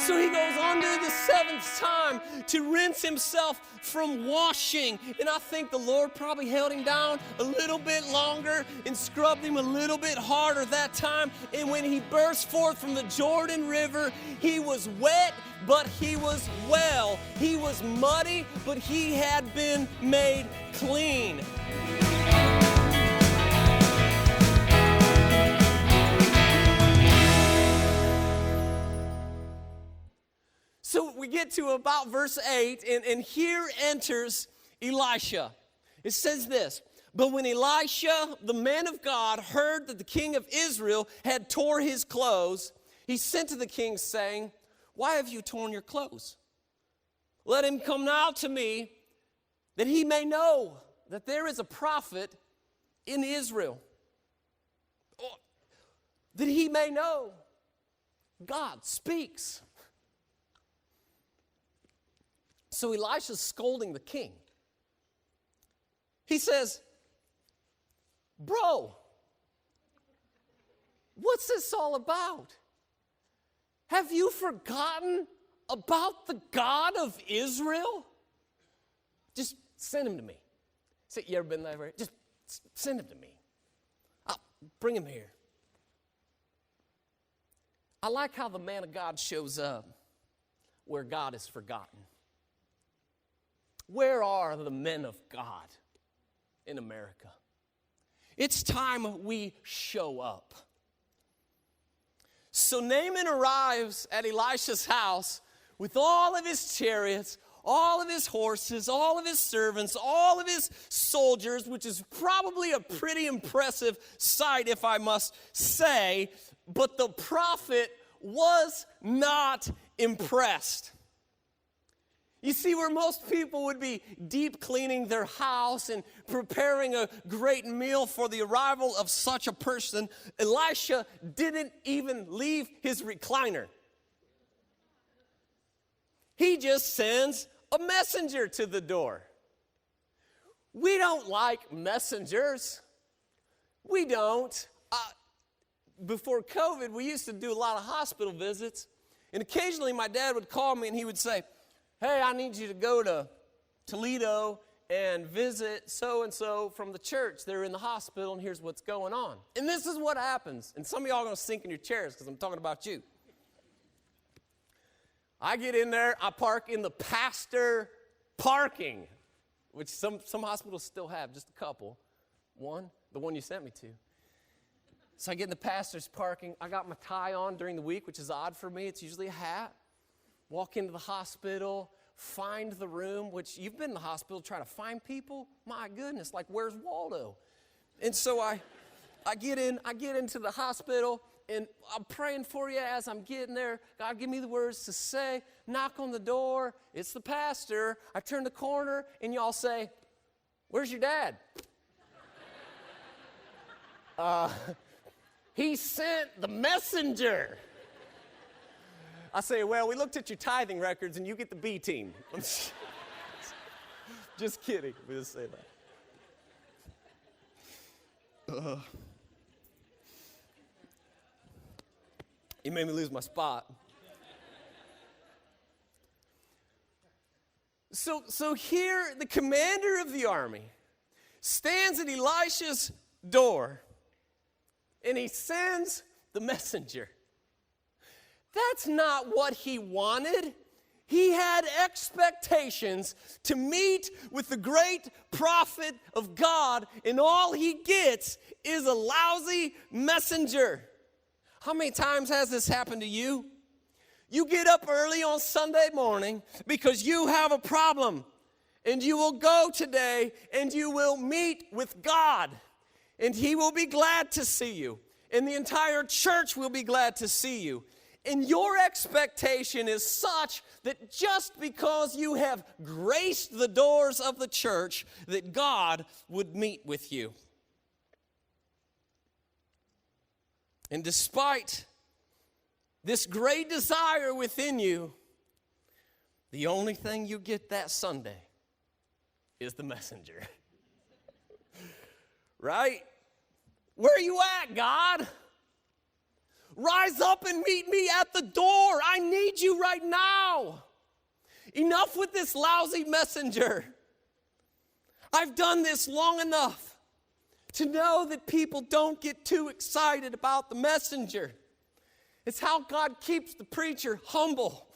So he goes on to the seventh time to rinse himself from washing. And I think the Lord probably held him down a little bit longer and scrubbed him a little bit harder that time. And when he burst forth from the Jordan River, he was wet, but he was well. He was muddy, but he had been made clean. So we get to about verse 8, and here enters Elisha. It says this, "But when Elisha, the man of God, heard that the king of Israel had tore his clothes, he sent to the king, saying, 'Why have you torn your clothes? Let him come now to me, that he may know that there is a prophet in Israel.'" Oh, that he may know God speaks. So Elisha's scolding the king. He says, "Bro, what's this all about? Have you forgotten about the God of Israel? Just send him to me." Say, you ever been that way? Just send him to me. I'll bring him here. I like how the man of God shows up where God is forgotten. Where are the men of God in America? It's time we show up. So Naaman arrives at Elisha's house with all of his chariots, all of his horses, all of his servants, all of his soldiers, which is probably a pretty impressive sight, if I must say. But the prophet was not impressed. You see, where most people would be deep cleaning their house and preparing a great meal for the arrival of such a person, Elisha didn't even leave his recliner. He just sends a messenger to the door. We don't like messengers. We don't. Before COVID, we used to do a lot of hospital visits, and occasionally my dad would call me and he would say, "Hey, I need you to go to Toledo and visit so-and-so from the church. They're in the hospital, and here's what's going on." And this is what happens. And some of y'all are going to sink in your chairs because I'm talking about you. I get in there. I park in the pastor parking, which some hospitals still have, just a couple. The one you sent me to. So I get in the pastor's parking. I got my tie on during the week, which is odd for me. It's usually a hat. Walk into the hospital, find the room, which you've been in the hospital trying to find people. My goodness, like where's Waldo? And so I get into the hospital, and I'm praying for you as I'm getting there. God, give me the words to say. Knock on the door. It's the pastor. I turn the corner, and y'all say, "Where's your dad?" He sent the messenger. I say, "Well, we looked at your tithing records, and you get the B team." Just kidding. We just say that. You made me lose my spot. So here, the commander of the army stands at Elisha's door, and he sends the messenger. That's not what he wanted. He had expectations to meet with the great prophet of God, and all he gets is a lousy messenger. How many times has this happened to you? You get up early on Sunday morning because you have a problem, and you will go today and you will meet with God, and he will be glad to see you, and the entire church will be glad to see you. And your expectation is such that just because you have graced the doors of the church, that God would meet with you. And despite this great desire within you, the only thing you get that Sunday is the messenger. Right? Where are you at, God? Rise up and meet me at the door. I need you right now. Enough with this lousy messenger. I've done this long enough to know that people don't get too excited about the messenger. It's how God keeps the preacher humble.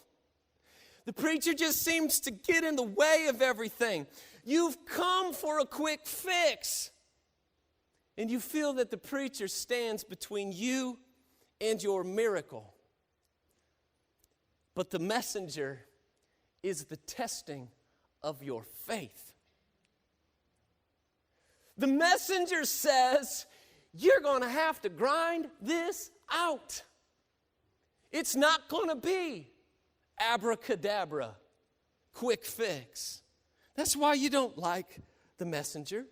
The preacher just seems to get in the way of everything. You've come for a quick fix. And you feel that the preacher stands between you and your miracle. But the messenger is the testing of your faith. The messenger says, you're going to have to grind this out. It's not going to be abracadabra, quick fix. That's why you don't like the messenger.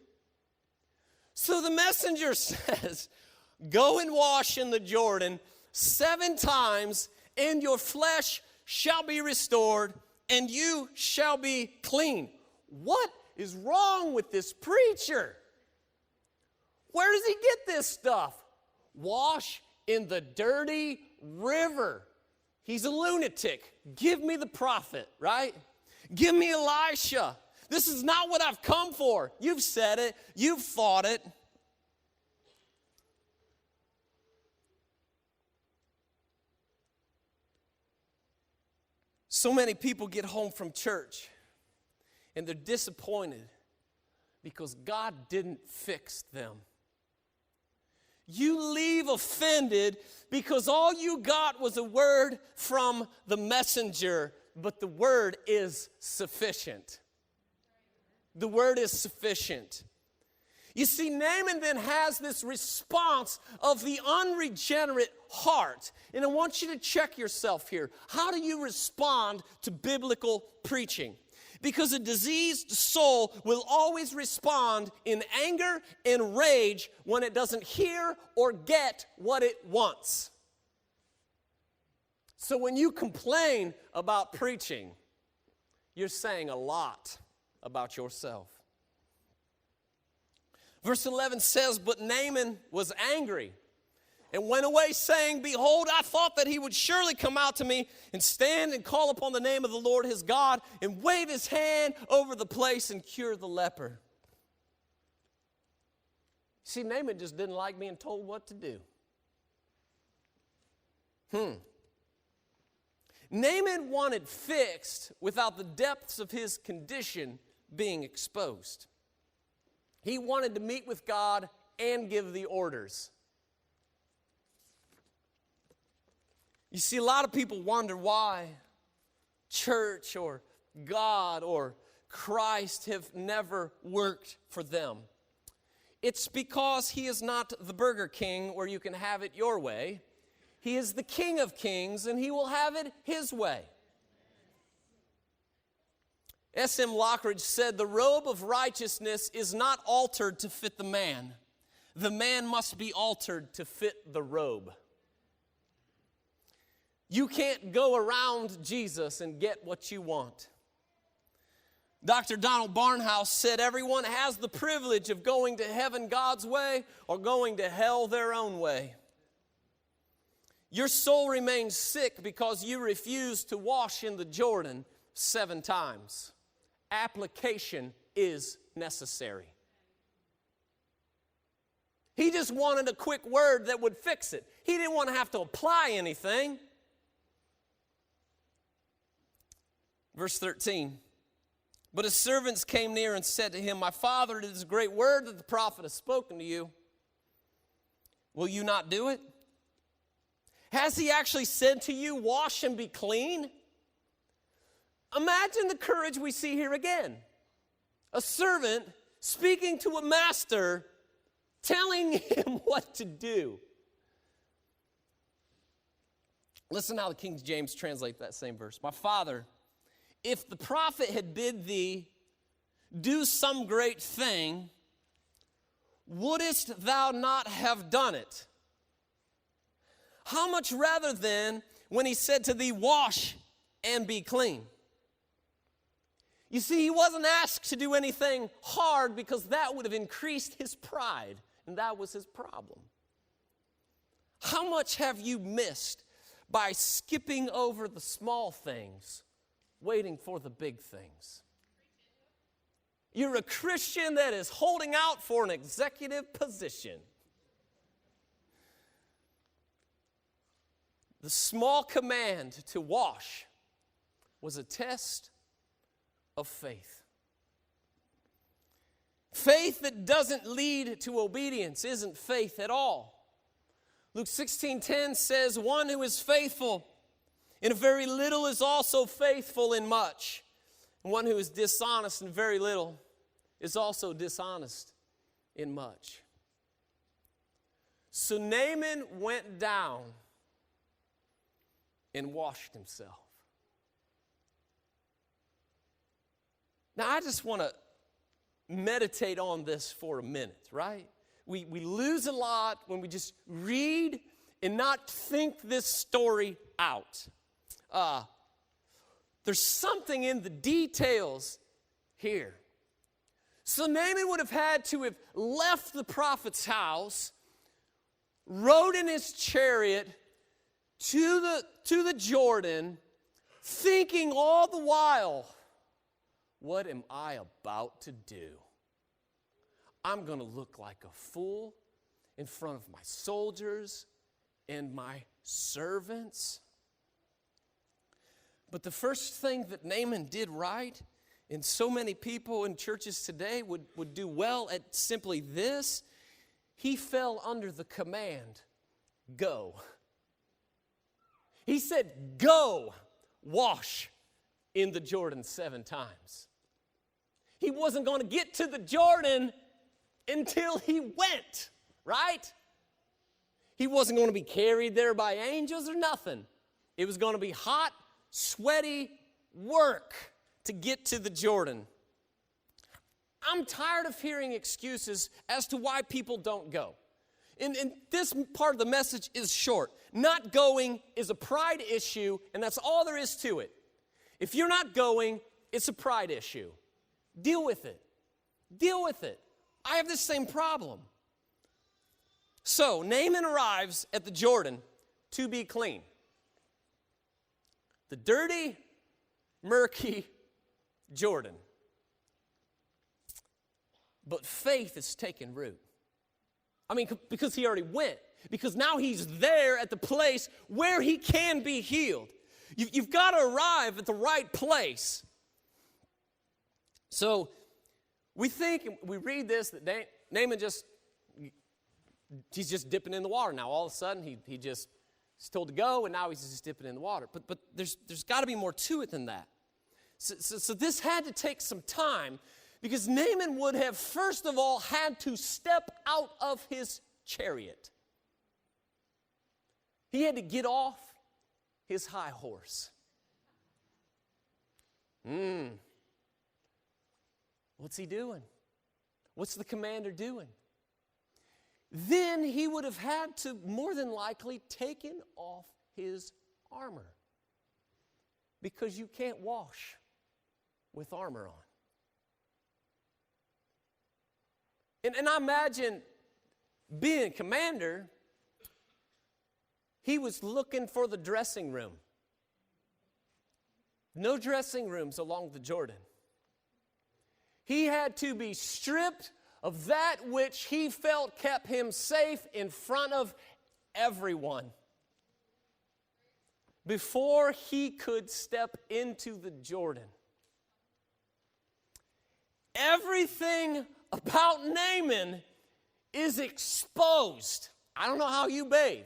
So the messenger says, go and wash in the Jordan 7 times, and your flesh shall be restored, and you shall be clean. What is wrong with this preacher? Where does he get this stuff? Wash in the dirty river. He's a lunatic. Give me the prophet, right? Give me Elisha. This is not what I've come for. You've said it. You've fought it. So many people get home from church and they're disappointed because God didn't fix them. You leave offended because all you got was a word from the messenger, but the word is sufficient. The word is sufficient. You see, Naaman then has this response of the unregenerate heart. And I want you to check yourself here. How do you respond to biblical preaching? Because a diseased soul will always respond in anger and rage when it doesn't hear or get what it wants. So when you complain about preaching, you're saying a lot about yourself. Verse 11 says, but Naaman was angry and went away saying, behold, I thought that he would surely come out to me and stand and call upon the name of the Lord his God and wave his hand over the place and cure the leper. See, Naaman just didn't like being told what to do. Naaman wanted fixed without the depths of his condition being exposed. He wanted to meet with God and give the orders. You see, a lot of people wonder why church or God or Christ have never worked for them. It's because he is not the Burger King where you can have it your way. He is the King of Kings, and he will have it his way. S.M. Lockridge said, the robe of righteousness is not altered to fit the man. The man must be altered to fit the robe. You can't go around Jesus and get what you want. Dr. Donald Barnhouse said, everyone has the privilege of going to heaven God's way or going to hell their own way. Your soul remains sick because you refuse to wash in the Jordan 7 times. Application is necessary. He just wanted a quick word that would fix it. He didn't want to have to apply anything. Verse 13. But his servants came near and said to him, my father, it is a great word that the prophet has spoken to you. Will you not do it? Has he actually said to you, wash and be clean? Imagine the courage we see here again. A servant speaking to a master, telling him what to do. Listen how the King James translate that same verse. My father, if the prophet had bid thee do some great thing, wouldest thou not have done it? How much rather then when he said to thee, wash and be clean? You see, he wasn't asked to do anything hard because that would have increased his pride, and that was his problem. How much have you missed by skipping over the small things, waiting for the big things? You're a Christian that is holding out for an executive position. The small command to wash was a test of faith. Faith that doesn't lead to obedience isn't faith at all. Luke 16:10 says, one who is faithful in a very little is also faithful in much. And one who is dishonest in very little is also dishonest in much. So Naaman went down and washed himself. Now I just want to meditate on this for a minute, right? We lose a lot when we just read and not think this story out. There's something in the details here. So Naaman would have had to have left the prophet's house, rode in his chariot to the Jordan, thinking all the while, what am I about to do? I'm going to look like a fool in front of my soldiers and my servants. But the first thing that Naaman did right, and so many people in churches today would do well at simply this, he fell under the command, go. He said, go wash in the Jordan 7 times. He wasn't going to get to the Jordan until he went, right? He wasn't going to be carried there by angels or nothing. It was going to be hot, sweaty work to get to the Jordan. I'm tired of hearing excuses as to why people don't go. And this part of the message is short. Not going is a pride issue, and that's all there is to it. If you're not going, it's a pride issue. Deal with it. Deal with it. I have this same problem. So, Naaman arrives at the Jordan to be clean. The dirty, murky Jordan. But faith is taking root. I mean, because he already went. Because now he's there at the place where he can be healed. You've got to arrive at the right place. So, we read this, that Naaman he's just dipping in the water now. All of a sudden, he's told to go, and now he's just dipping in the water. But there's got to be more to it than that. So this had to take some time, because Naaman would have, first of all, had to step out of his chariot. He had to get off his high horse. What's he doing? What's the commander doing? Then he would have had to, more than likely, taken off his armor. Because you can't wash with armor on. And I imagine being commander, he was looking for the dressing room. No dressing rooms along the Jordan. He had to be stripped of that which he felt kept him safe in front of everyone before he could step into the Jordan. Everything about Naaman is exposed. I don't know how you bathe.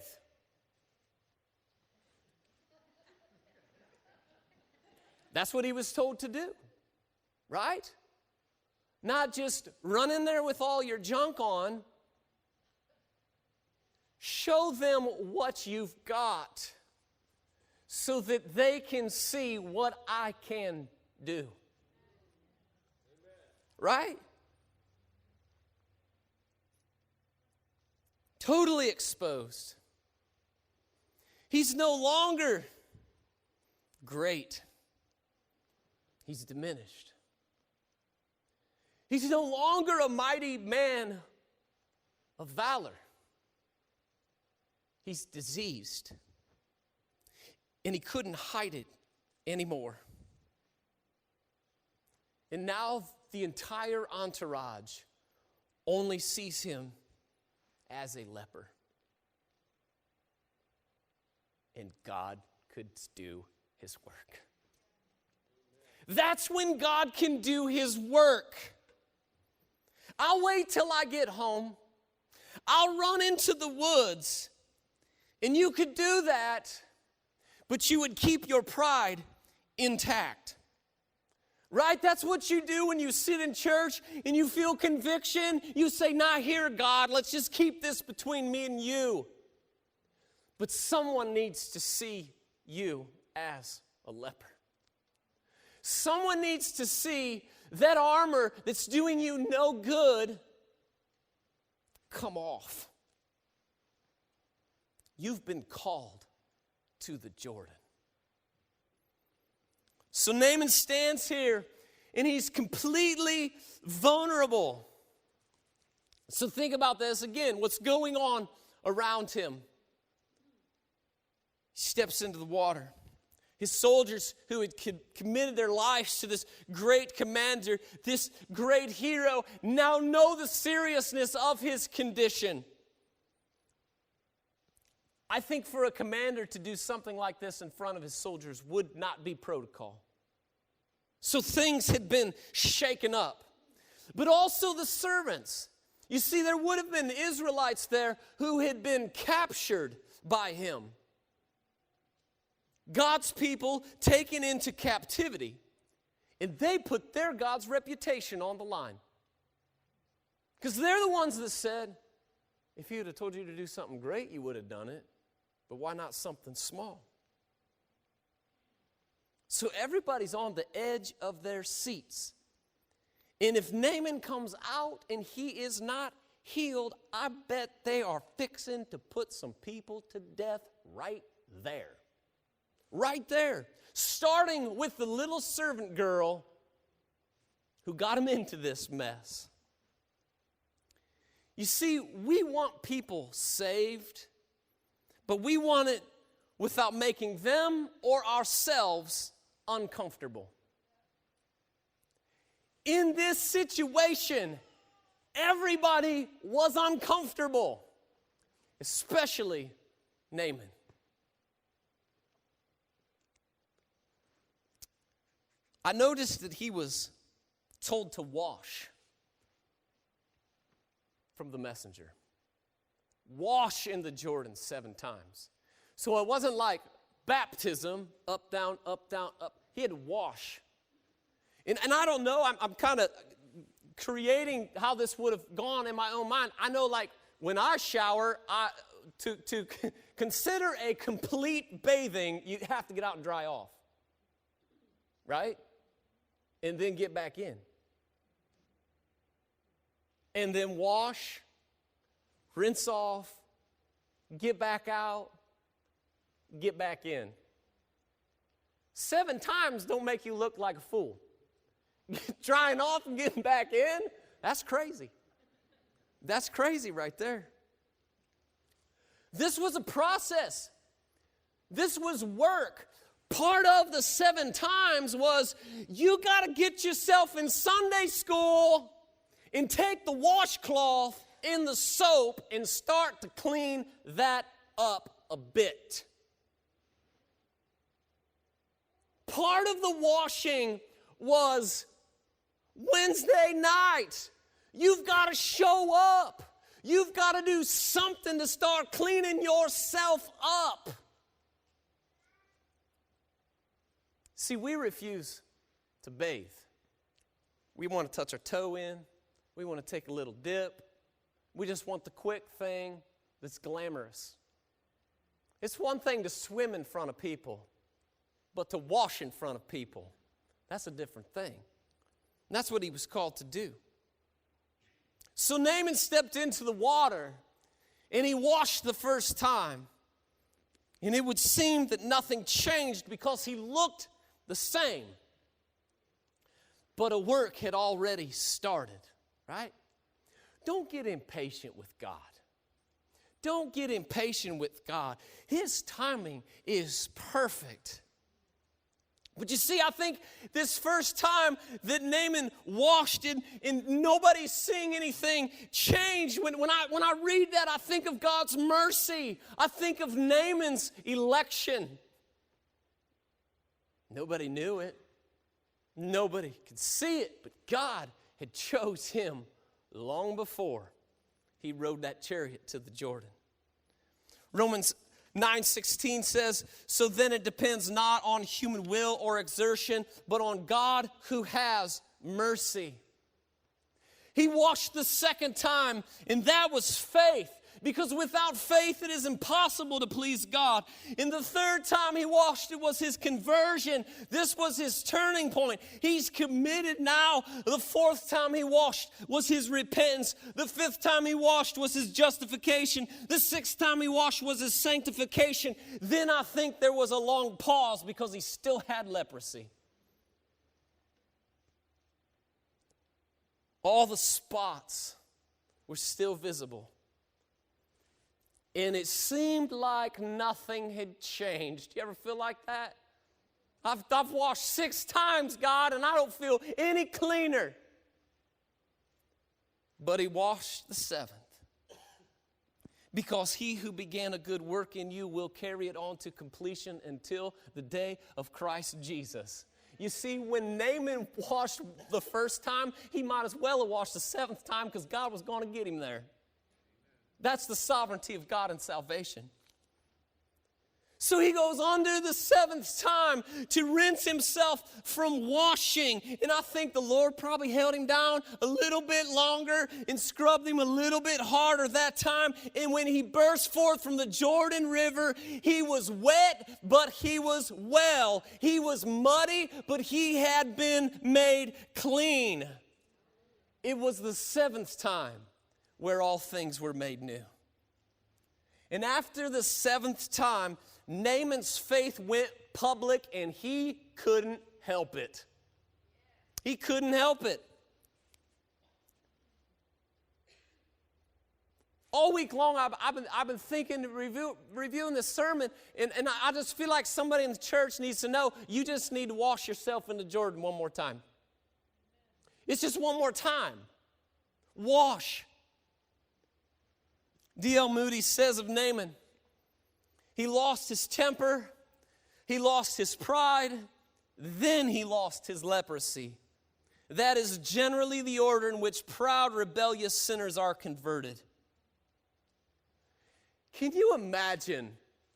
That's what he was told to do, right? Not just run in there with all your junk on. Show them what you've got so that they can see what I can do. Amen. Right? Totally exposed. He's no longer great. He's diminished. He's no longer a mighty man of valor. He's diseased. And he couldn't hide it anymore. And now the entire entourage only sees him as a leper. And God could do his work. That's when God can do his work. I'll wait till I get home. I'll run into the woods. And you could do that, but you would keep your pride intact. Right? That's what you do when you sit in church and you feel conviction. You say, "Not here, God. Let's just keep this between me and you." But someone needs to see you as a leper. Someone needs to see that armor that's doing you no good come off. You've been called to the Jordan. So Naaman stands here and he's completely vulnerable. So think about this again. What's going on around him? He steps into the water. His soldiers who had committed their lives to this great commander, this great hero, now know the seriousness of his condition. I think for a commander to do something like this in front of his soldiers would not be protocol. So things had been shaken up. But also the servants. You see, there would have been Israelites there who had been captured by him. God's people taken into captivity. And they put their God's reputation on the line. Because they're the ones that said, if he would have told you to do something great, you would have done it. But why not something small? So everybody's on the edge of their seats. And if Naaman comes out and he is not healed, I bet they are fixing to put some people to death right there. Right there. Starting with the little servant girl who got him into this mess. You see, we want people saved, but we want it without making them or ourselves uncomfortable. In this situation, everybody was uncomfortable, especially Naaman. I noticed that he was told to wash from the messenger. Wash in the Jordan 7 times. So it wasn't like baptism, up, down, up, down, up. He had to wash. And I don't know, I'm kind of creating how this would have gone in my own mind. I know, like, when I shower, to consider a complete bathing, you have to get out and dry off. Right? And then get back in. And then wash, rinse off, get back out, get back in. 7 times don't make you look like a fool. Drying off and getting back in, that's crazy. That's crazy right there. This was a process. This was work. Part of the 7 times was you got to get yourself in Sunday school and take the washcloth and the soap and start to clean that up a bit. Part of the washing was Wednesday night. You've got to show up. You've got to do something to start cleaning yourself up. See, we refuse to bathe. We want to touch our toe in. We want to take a little dip. We just want the quick thing that's glamorous. It's one thing to swim in front of people, but to wash in front of people, that's a different thing. And that's what he was called to do. So Naaman stepped into the water, and he washed the first time. And it would seem that nothing changed because he looked the same. But a work had already started, right? Don't get impatient with God. Don't get impatient with God. His timing is perfect. But you see, I think this first time that Naaman washed it and nobody's seeing anything change, when I read that, I think of God's mercy. I think of Naaman's election. Nobody knew it. Nobody could see it, but God had chose him long before he rode that chariot to the Jordan. Romans 9:16 says, so then it depends not on human will or exertion, but on God who has mercy. He washed the second time, and that was faith. Because without faith, it is impossible to please God. And the third time he washed, it was his conversion. This was his turning point. He's committed now. The fourth time he washed was his repentance. The fifth time he washed was his justification. The sixth time he washed was his sanctification. Then I think there was a long pause because he still had leprosy. All the spots were still visible. And it seemed like nothing had changed. You ever feel like that? I've washed 6 times, God, and I don't feel any cleaner. But he washed the 7th. Because he who began a good work in you will carry it on to completion until the day of Christ Jesus. You see, when Naaman washed the first time, he might as well have washed the 7th time because God was going to get him there. That's the sovereignty of God in salvation. So he goes under the 7th time to rinse himself from washing. And I think the Lord probably held him down a little bit longer and scrubbed him a little bit harder that time. And when he burst forth from the Jordan River, he was wet, but he was well. He was muddy, but he had been made clean. It was the 7th time where all things were made new. And after the 7th time, Naaman's faith went public and he couldn't help it. He couldn't help it. All week long, I've been thinking, reviewing this sermon, and I just feel like somebody in the church needs to know, you just need to wash yourself in the Jordan one more time. It's just one more time. Wash. D.L. Moody says of Naaman, he lost his temper, he lost his pride, then he lost his leprosy. That is generally the order in which proud, rebellious sinners are converted. Can you imagine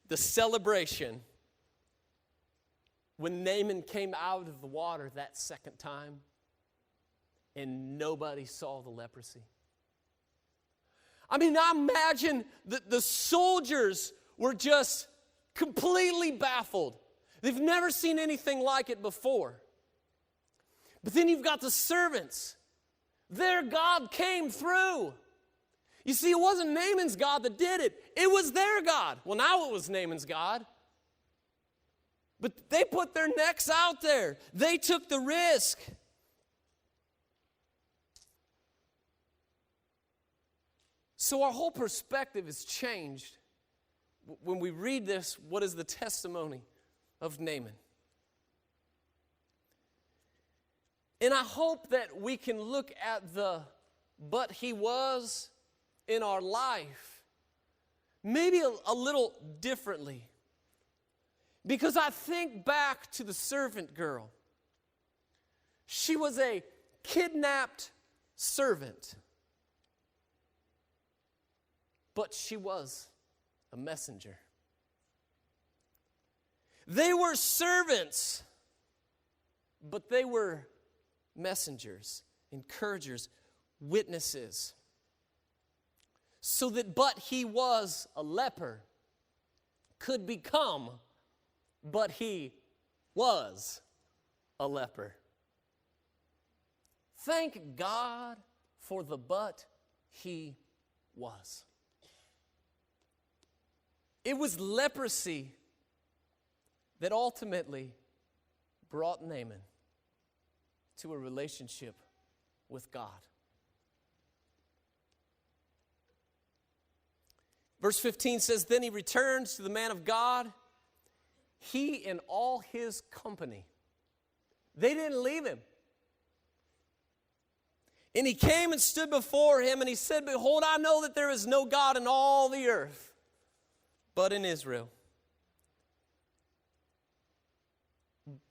the celebration when Naaman came out of the water that second time and nobody saw the leprosy? I mean, I imagine the soldiers were just completely baffled. They've never seen anything like it before. But then you've got the servants. Their God came through. You see, it wasn't Naaman's God that did it. It was their God. Well, now it was Naaman's God. But they put their necks out there. They took the risk. So our whole perspective is changed when we read this. What is the testimony of Naaman? And I hope that we can look at the but he was in our life maybe a little differently. Because I think back to the servant girl. She was a kidnapped servant. But she was a messenger. They were servants, but they were messengers, encouragers, witnesses. So that but he was a leper could become but he was a leper. Thank God for the but he was. It was leprosy that ultimately brought Naaman to a relationship with God. Verse 15 says, then he returns to the man of God, he and all his company. They didn't leave him. And he came and stood before him, and he said, behold, I know that there is no God in all the earth, but in Israel.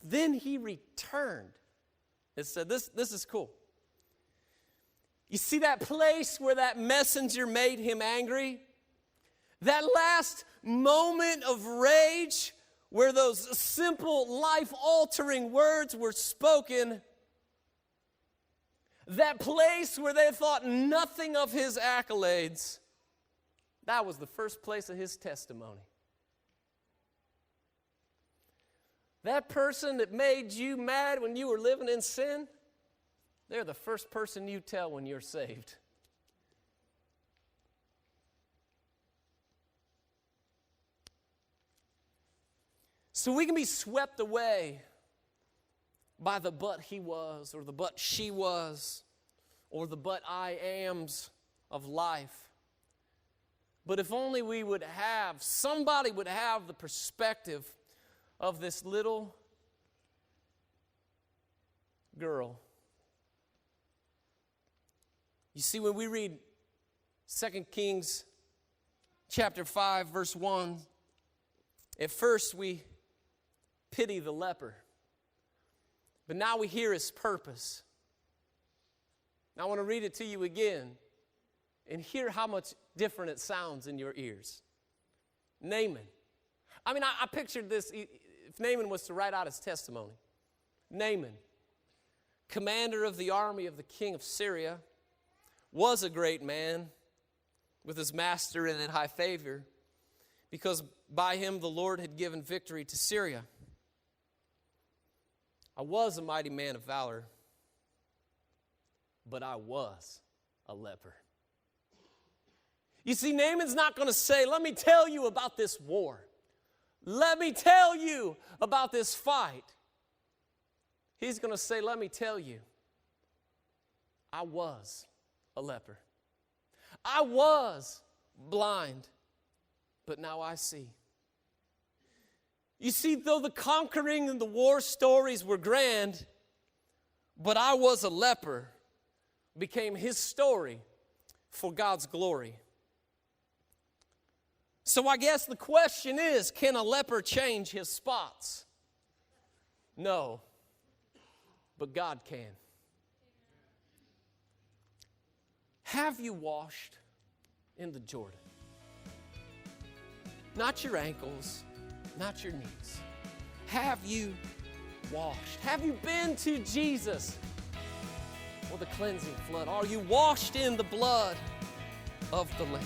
Then he returned. It said, this is cool. You see that place where that messenger made him angry? That last moment of rage where those simple, life-altering words were spoken, that place where they thought nothing of his accolades, that was the first place of his testimony. That person that made you mad when you were living in sin, they're the first person you tell when you're saved. So we can be swept away by the but he was, or the but she was, or the but I ams of life. But if only we would have, somebody would have the perspective of this little girl. You see, when we read 2 Kings chapter 5, verse 1, at first we pity the leper. But now we hear his purpose. Now I want to read it to you again and hear how much different it sounds in your ears. Naaman. I mean, I pictured this, if Naaman was to write out his testimony. Naaman, commander of the army of the king of Syria, was a great man with his master and in high favor, because by him the Lord had given victory to Syria. I was a mighty man of valor, but I was a leper. You see, Naaman's not going to say, let me tell you about this war. Let me tell you about this fight. He's going to say, let me tell you, I was a leper. I was blind, but now I see. You see, though the conquering and the war stories were grand, but I was a leper became his story for God's glory. So I guess the question is, can a leper change his spots? No, but God can. Have you washed in the Jordan? Not your ankles, not your knees. Have you washed? Have you been to Jesus for the cleansing flood? Are you washed in the blood of the Lamb?